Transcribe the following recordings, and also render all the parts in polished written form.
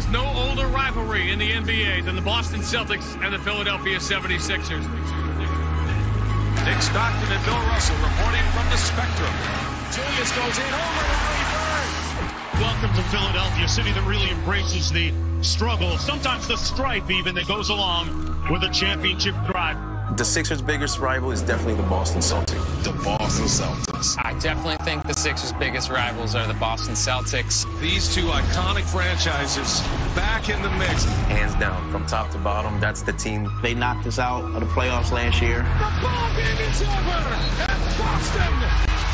is no older rivalry in the NBA than the Boston Celtics and the Philadelphia 76ers. Nick Stockton and Bill Russell reporting from the Spectrum. Julius goes in over Larry Bird. Welcome to Philadelphia, a city that really embraces the struggle, sometimes the strife even, that goes along with a championship drive. The Sixers' biggest rival is definitely the Boston Celtics. The Boston Celtics. I definitely think the Sixers' biggest rivals are the Boston Celtics. These two iconic franchises back in the mix. Hands down, from top to bottom, that's the team. They knocked us out of the playoffs last year. The ball game is over, and Boston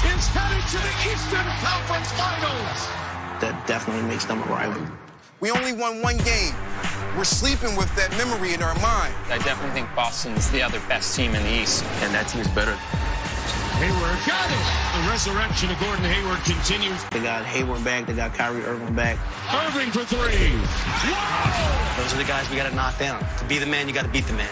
is headed to the Eastern Conference Finals. That definitely makes them a rival. We only won one game. We're sleeping with that memory in our mind. I definitely think Boston's the other best team in the East. And that team's better. Hayward got it. The resurrection of Gordon Hayward continues. They got Hayward back. They got Kyrie Irving back. Irving for three. Whoa! Those are the guys we got to knock down. To be the man, you got to beat the man.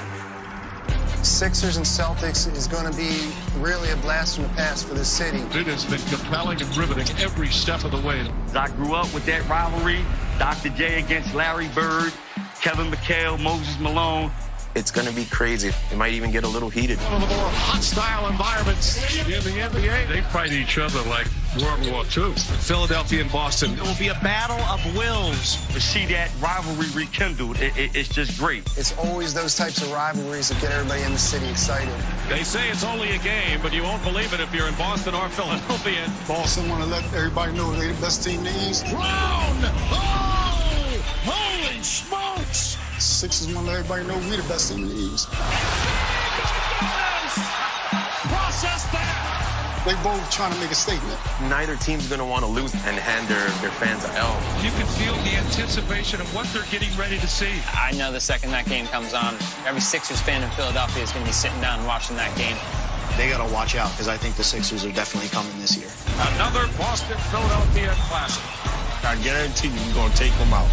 Sixers and Celtics is going to be really a blast from the past for this city. It has been compelling and riveting every step of the way. I grew up with that rivalry. Dr. J against Larry Bird, Kevin McHale, Moses Malone. It's going to be crazy. It might even get a little heated. One of the more hostile environments in the NBA. They fight each other like World War II. Philadelphia and Boston. It will be a battle of wills. To see that rivalry rekindled, it's just great. It's always those types of rivalries that get everybody in the city excited. They say it's only a game, but you won't believe it if you're in Boston or Philadelphia. Boston want to let everybody know they're the best team in the East. Brown! Oh! Holy smokes! Sixers want to let everybody know we're the best team in the East. Process that! They both trying to make a statement. Neither team's going to want to lose and hand their fans an L. You can feel the anticipation of what they're getting ready to see. I know the second that game comes on, every Sixers fan in Philadelphia is going to be sitting down and watching that game. They got to watch out because I think the Sixers are definitely coming this year. Another Boston-Philadelphia classic. I guarantee you, we're going to take them out.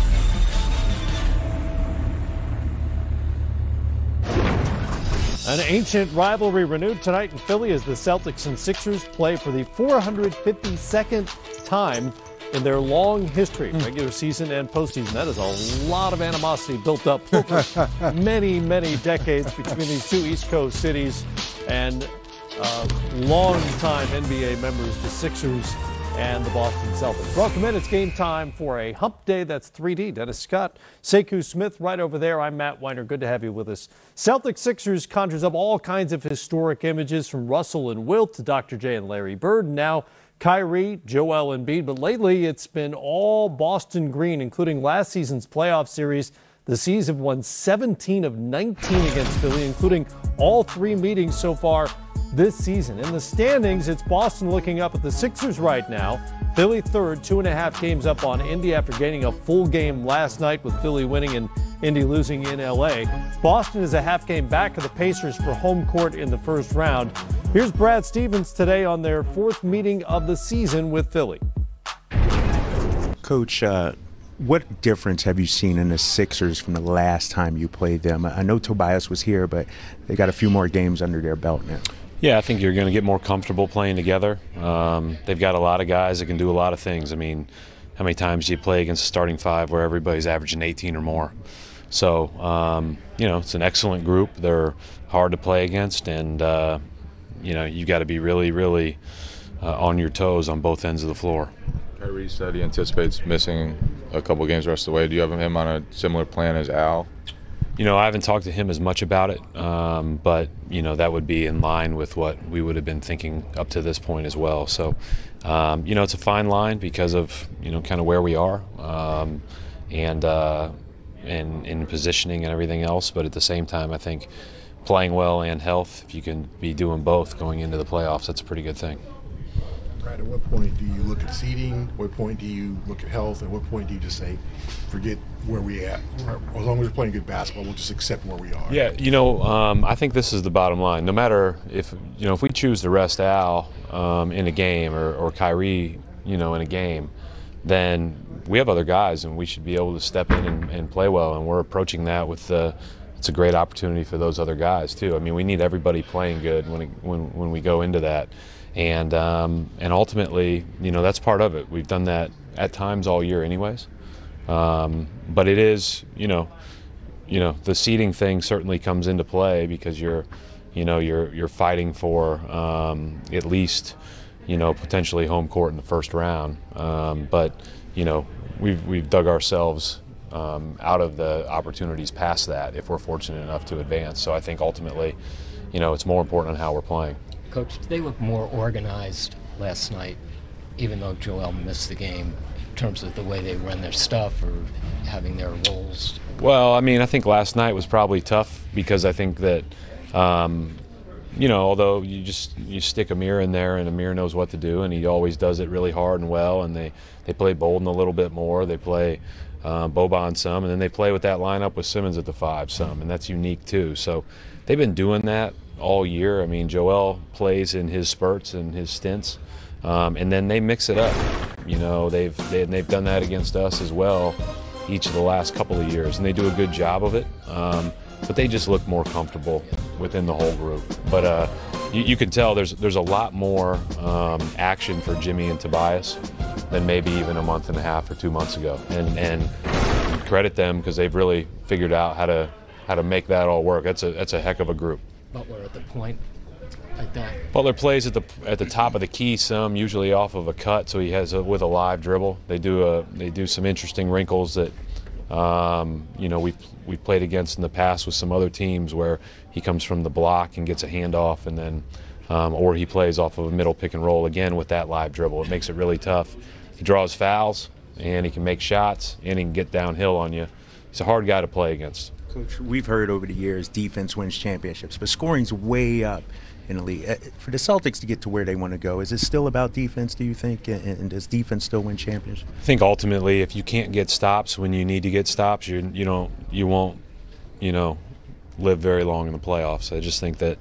An ancient rivalry renewed tonight in Philly as the Celtics and Sixers play for the 452nd time in their long history, regular season and postseason. That is a lot of animosity built up over many, many decades between these two East Coast cities and long-time NBA members, the Sixers and the Boston Celtics. Welcome in. It's game time for a hump day. That's 3D. Dennis Scott, Sekou Smith right over there. I'm Matt Weiner. Good to have you with us. Celtics Sixers conjures up all kinds of historic images, from Russell and Wilt to Dr. J and Larry Bird, and now Kyrie, Joel Embiid. But lately it's been all Boston green, including last season's playoff series. The C's have won 17 of 19 against Philly, including all three meetings so far this season. In the standings, it's Boston looking up at the Sixers right now. Philly third, 2.5 games up on Indy after gaining a full game last night with Philly winning and Indy losing in L.A. Boston is a half game back of the Pacers for home court in the first round. Here's Brad Stevens today on their fourth meeting of the season with Philly. Coach, what difference have you seen in the Sixers from the last time you played them? I know Tobias was here, but they got a few more games under their belt now. Yeah, I think you're going to get more comfortable playing together. They've got a lot of guys that can do a lot of things. I mean, how many times do you play against a starting five where everybody's averaging 18 or more? So, you know, it's an excellent group. They're hard to play against, and, you know, you got to be really, really on your toes on both ends of the floor. Kyrie said he anticipates missing a couple games the rest of the way. Do you have him on a similar plan as Al? You know, I haven't talked to him as much about it, but, you know, that would be in line with what we would have been thinking up to this point as well. So, you know, it's a fine line because of, you know, kind of where we are and in positioning and everything else. But at the same time, I think playing well and health, if you can be doing both going into the playoffs, that's a pretty good thing. Brad, at what point do you look at seeding? What point do you look at health? At what point do you just say, forget where we at? As long as we're playing good basketball, we'll just accept where we are. Yeah, you know, I think this is the bottom line. No matter if, you know, if we choose to rest Al in a game or Kyrie, you know, in a game, then we have other guys and we should be able to step in and play well. And we're approaching that with it's a great opportunity for those other guys too. I mean, we need everybody playing good when we go into that. And ultimately, you know, that's part of it. We've done that at times all year anyways. But it is, the seeding thing certainly comes into play because you're fighting for at least, potentially home court in the first round. But we've dug ourselves out of the opportunities past that if we're fortunate enough to advance. So I think ultimately, it's more important on how we're playing. Coach, they look more organized last night, even though Joel missed the game, in terms of the way they run their stuff or having their roles? Well, I mean, I think last night was probably tough because I think that, although you stick Amir in there and Amir knows what to do and he always does it really hard and well, and they play Bolden a little bit more, they play Boban some, and then they play with that lineup with Simmons at the 5 some, and that's unique too. So they've been doing that all year. I mean, Joel plays in his spurts and his stints, and then they mix it up. They've done that against us as well each of the last couple of years, and they do a good job of it. But they just look more comfortable within the whole group. But you can tell there's a lot more action for Jimmy and Tobias than maybe even a month and a half or 2 months ago. And credit them because they've really figured out how to make that all work. That's a heck of a group. Butler at the point like that. Butler plays at the top of the key some, usually off of a cut, so he has with a live dribble. They do some interesting wrinkles that we've played against in the past with some other teams where he comes from the block and gets a handoff, and then or he plays off of a middle pick and roll again with that live dribble. It makes it really tough. He draws fouls and he can make shots and he can get downhill on you. He's a hard guy to play against. Coach, we've heard over the years defense wins championships, but scoring's way up in the league. For the Celtics to get to where they want to go, is it still about defense, do you think, and does defense still win championships? I think ultimately if you can't get stops when you need to get stops, you won't live very long in the playoffs. I just think that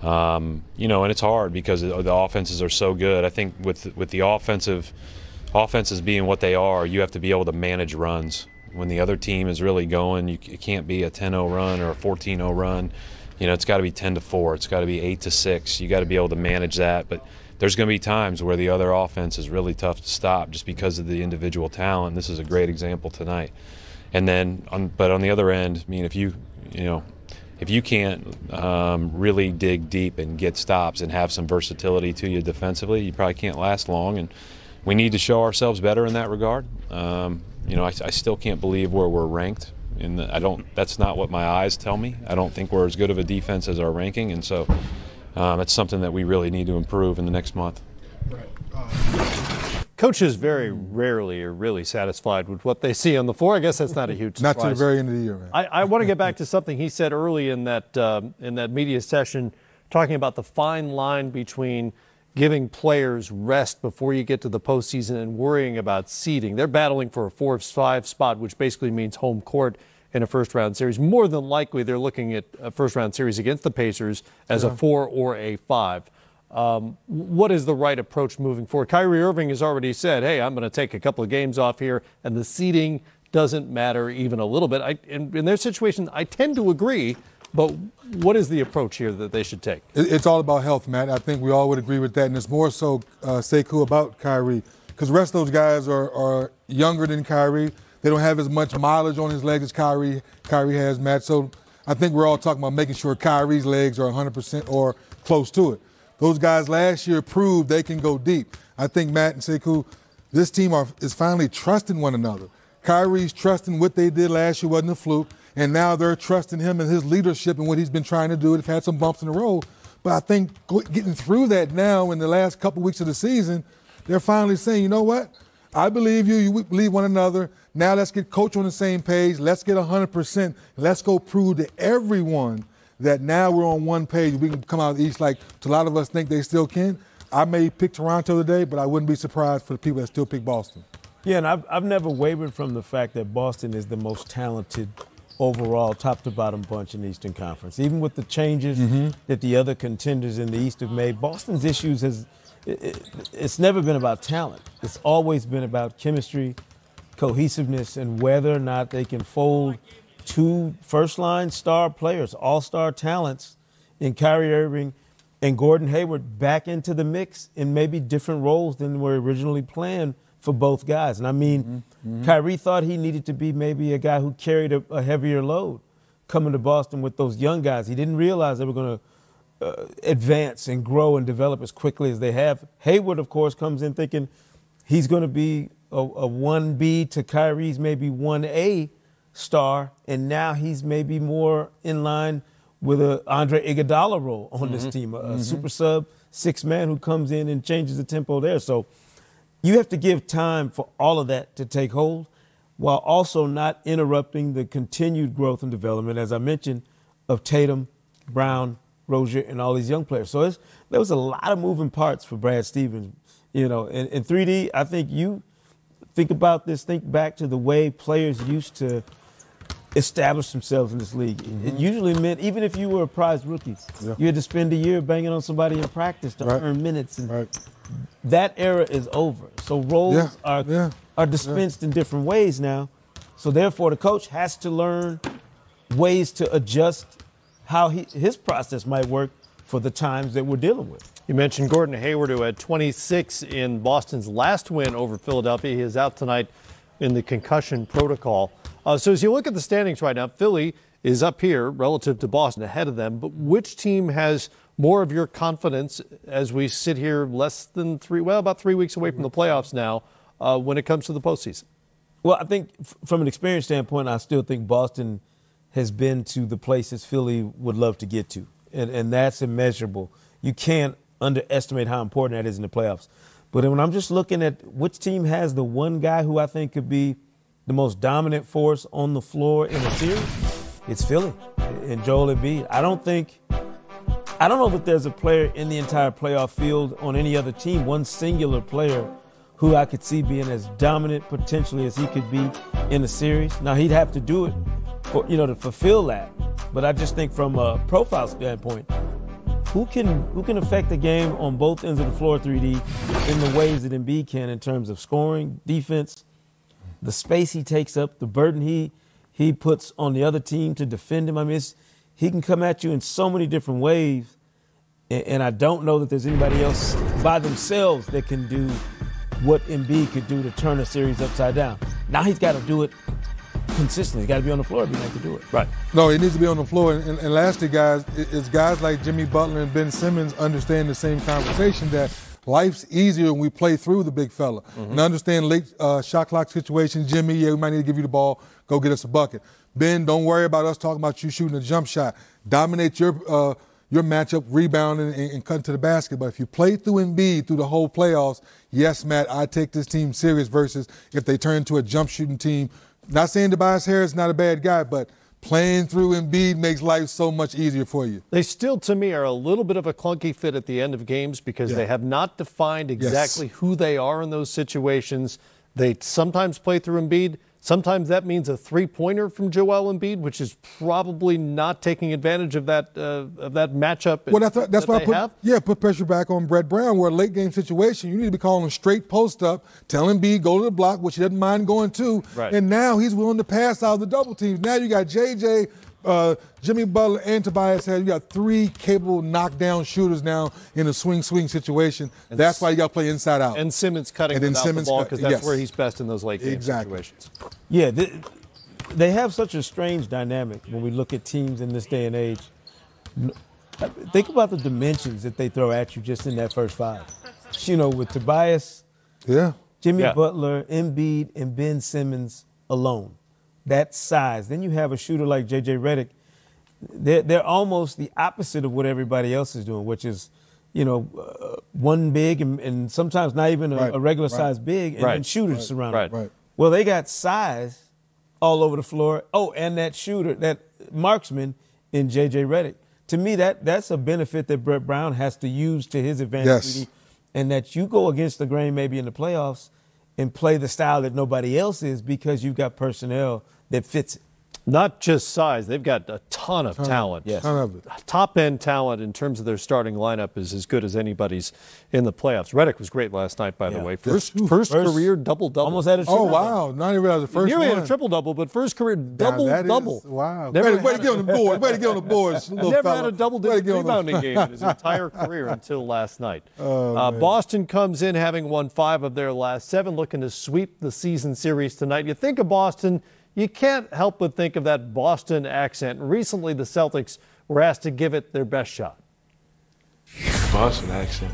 and it's hard because the offenses are so good. I think with the offenses being what they are, you have to be able to manage runs. When the other team is really going, it can't be a 10-0 run or a 14-0 run. It's got to be 10-4. It's got to be 8-6. You got to be able to manage that. But there's going to be times where the other offense is really tough to stop just because of the individual talent. This is a great example tonight. And then, but on the other end, I mean, if you can't really dig deep and get stops and have some versatility to you defensively, you probably can't last long. And we need to show ourselves better in that regard. I still can't believe where we're ranked. That's not what my eyes tell me. I don't think we're as good of a defense as our ranking, and so it's something that we really need to improve in the next month. Coaches very rarely are really satisfied with what they see on the floor. I guess that's not a huge surprise. Not to the very end of the year, man. I want to get back to something he said early in that media session, talking about the fine line between giving players rest before you get to the postseason and worrying about seeding. They're battling for a 4-5 spot, which basically means home court in a first-round series. More than likely, they're looking at a first-round series against the Pacers as a 4 or a 5. What is the right approach moving forward? Kyrie Irving has already said, hey, I'm going to take a couple of games off here, and the seeding doesn't matter even a little bit. In their situation, I tend to agree, but what is the approach here that they should take? It's all about health, Matt. I think we all would agree with that, and it's more so, Sekou, about Kyrie, because the rest of those guys are younger than Kyrie. They don't have as much mileage on his legs as Kyrie has, Matt. So I think we're all talking about making sure Kyrie's legs are 100% or close to it. Those guys last year proved they can go deep. I think Matt and Sekou, this team is finally trusting one another. Kyrie's trusting what they did last year wasn't a fluke, and now they're trusting him and his leadership and what he's been trying to do. They've had some bumps in the road, but I think getting through that now in the last couple weeks of the season, they're finally saying, you know what? I believe you. You believe one another. Now let's get coach on the same page. Let's get 100%. Let's go prove to everyone that now we're on one page. We can come out of the East like a lot of us think they still can. I may pick Toronto today, but I wouldn't be surprised for the people that still pick Boston. Yeah, and I've never wavered from the fact that Boston is the most talented overall top-to-bottom bunch in the Eastern Conference. Even with the changes that the other contenders in the East have made, Boston's issues it's never been about talent. It's always been about chemistry, cohesiveness, and whether or not they can fold two first-line star players, all-star talents in Kyrie Irving and Gordon Hayward back into the mix in maybe different roles than were originally planned for both guys. And I mean, Kyrie thought he needed to be maybe a guy who carried a heavier load coming to Boston with those young guys. He didn't realize they were going to advance and grow and develop as quickly as they have. Hayward, of course, comes in thinking he's going to be a 1B to Kyrie's maybe 1A star, and now he's maybe more in line with a Andre Iguodala role on this team, a super sub, six man who comes in and changes the tempo there. So you have to give time for all of that to take hold while also not interrupting the continued growth and development, as I mentioned, of Tatum, Brown, Rozier, and all these young players. So there was a lot of moving parts for Brad Stevens. You know, in 3D, I think you think about this, think back to the way players used to establish themselves in this league. It usually meant, even if you were a prize rookie, you had to spend a year banging on somebody in practice to earn minutes. And that era is over. So roles are dispensed in different ways now. So therefore, the coach has to learn ways to adjust how his process might work for the times that we're dealing with. You mentioned Gordon Hayward, who had 26 in Boston's last win over Philadelphia. He is out tonight in the concussion protocol. So as you look at the standings right now, Philly is up here relative to Boston, ahead of them. But which team has more of your confidence as we sit here about 3 weeks away from the playoffs now when it comes to the postseason? Well, I think from an experience standpoint, I still think Boston has been to the places Philly would love to get to. And that's immeasurable. You can't underestimate how important that is in the playoffs. But when I'm just looking at which team has the one guy who I think could be the most dominant force on the floor in a series, it's Philly and Joel Embiid. I don't know that there's a player in the entire playoff field on any other team, one singular player who I could see being as dominant potentially as he could be in a series. Now, he'd have to do it to fulfill that. But I just think from a profile standpoint, who can affect the game on both ends of the floor, 3D, in the ways that Embiid can in terms of scoring, defense, the space he takes up, the burden he puts on the other team to defend him. I mean, he can come at you in so many different ways, and I don't know that there's anybody else by themselves that can do what Embiid could do to turn a series upside down. Now he's got to do it consistently. He's got to be on the floor if he has to do it. Right. No, he needs to be on the floor. And lastly, guys, it's guys like Jimmy Butler and Ben Simmons understand the same conversation that life's easier when we play through the big fella. And understand late shot clock situation. Jimmy, we might need to give you the ball. Go get us a bucket. Ben, don't worry about us talking about you shooting a jump shot. Dominate your matchup, rebounding, and cutting to the basket. But if you play through Embiid through the whole playoffs, yes, Matt, I take this team serious versus if they turn into a jump shooting team. Not saying Tobias Harris is not a bad guy, but playing through Embiid makes life so much easier for you. They still, to me, are a little bit of a clunky fit at the end of games because they have not defined exactly who they are in those situations. They sometimes play through Embiid. Sometimes that means a three-pointer from Joel Embiid, which is probably not taking advantage of that matchup. Well, that's why I put pressure back on Brett Brown, where a late-game situation, you need to be calling straight post-up, tell Embiid go to the block, which he doesn't mind going to, and now he's willing to pass out of the double teams. Now you got J.J., Jimmy Butler, and Tobias Harris. You got three capable knockdown shooters now in a swing situation. And that's why you got to play inside out. And Simmons cutting without the ball because that's where he's best in those late game situations. Yeah, they have such a strange dynamic when we look at teams in this day and age. Think about the dimensions that they throw at you just in that first five. You know, with Tobias, Jimmy Butler, Embiid, and Ben Simmons alone. That size. Then you have a shooter like J.J. Redick. They're almost the opposite of what everybody else is doing, which is, one big and sometimes not even a regular size big and shooters surrounded. Well, they got size all over the floor. Oh, and that shooter, that marksman in J.J. Redick. To me, that's a benefit that Brett Brown has to use to his advantage, and that you go against the grain maybe in the playoffs and play the style that nobody else is because you've got personnel that fits it. Not just size, they've got a ton of talent. Yes. Ton of it. Top-end talent in terms of their starting lineup is as good as anybody's in the playoffs. Reddick was great last night, by the way. First career double-double. Almost had a triple. Oh, wow. Not even realize the first Nearly one. had a triple-double, but first career double-double. Wow. Never Way to get on the board. Way to get on the board. Never had a double-digit rebounding game in his entire career until last night. Boston comes in having won 5 of their last 7, looking to sweep the season series tonight. You think of Boston, you can't help but think of that Boston accent. Recently, the Celtics were asked to give it their best shot. Boston accent.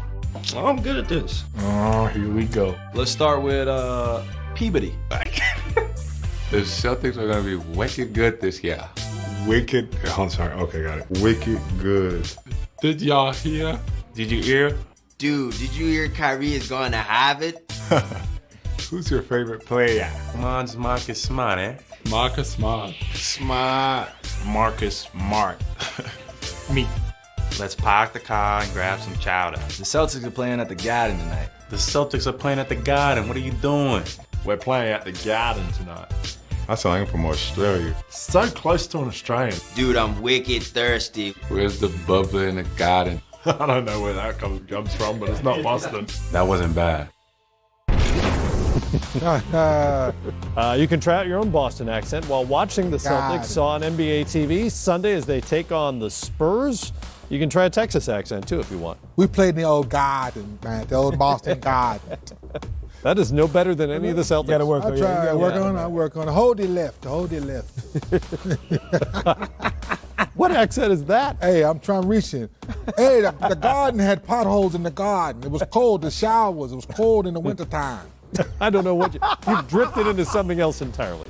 Oh, I'm good at this. Oh, here we go. Let's start with Peabody. The Celtics are going to be wicked good this year. Wicked. Oh, I'm sorry. Okay, got it. Wicked good. Did y'all hear? Did you hear? Dude, did you hear Kyrie is going to have it? Who's your favorite player? Mine's Marcus Smart, eh? Marcus Smart. Smart. Marcus Smart. Me. Let's park the car and grab some chowder. The Celtics are playing at the Garden tonight. The Celtics are playing at the Garden. What are you doing? We're playing at the Garden tonight. I sound like I'm from Australia. So close to an Australian. Dude, I'm wicked thirsty. Where's the bubbler in the garden? I don't know where that comes from, but it's not Boston. That wasn't bad. You can try out your own Boston accent while watching the Celtics on NBA TV Sunday as they take on the Spurs. You can try a Texas accent, too, if you want. We played in the old Garden, man, the old Boston Garden. That is no better than any of the Celtics. Got to work on it. I work on it. Hold it left. What accent is that? Hey, I'm trying to reach in. Hey, the garden had potholes in the garden. It was cold, the showers. It was cold in the wintertime. I don't know what you've drifted into something else entirely.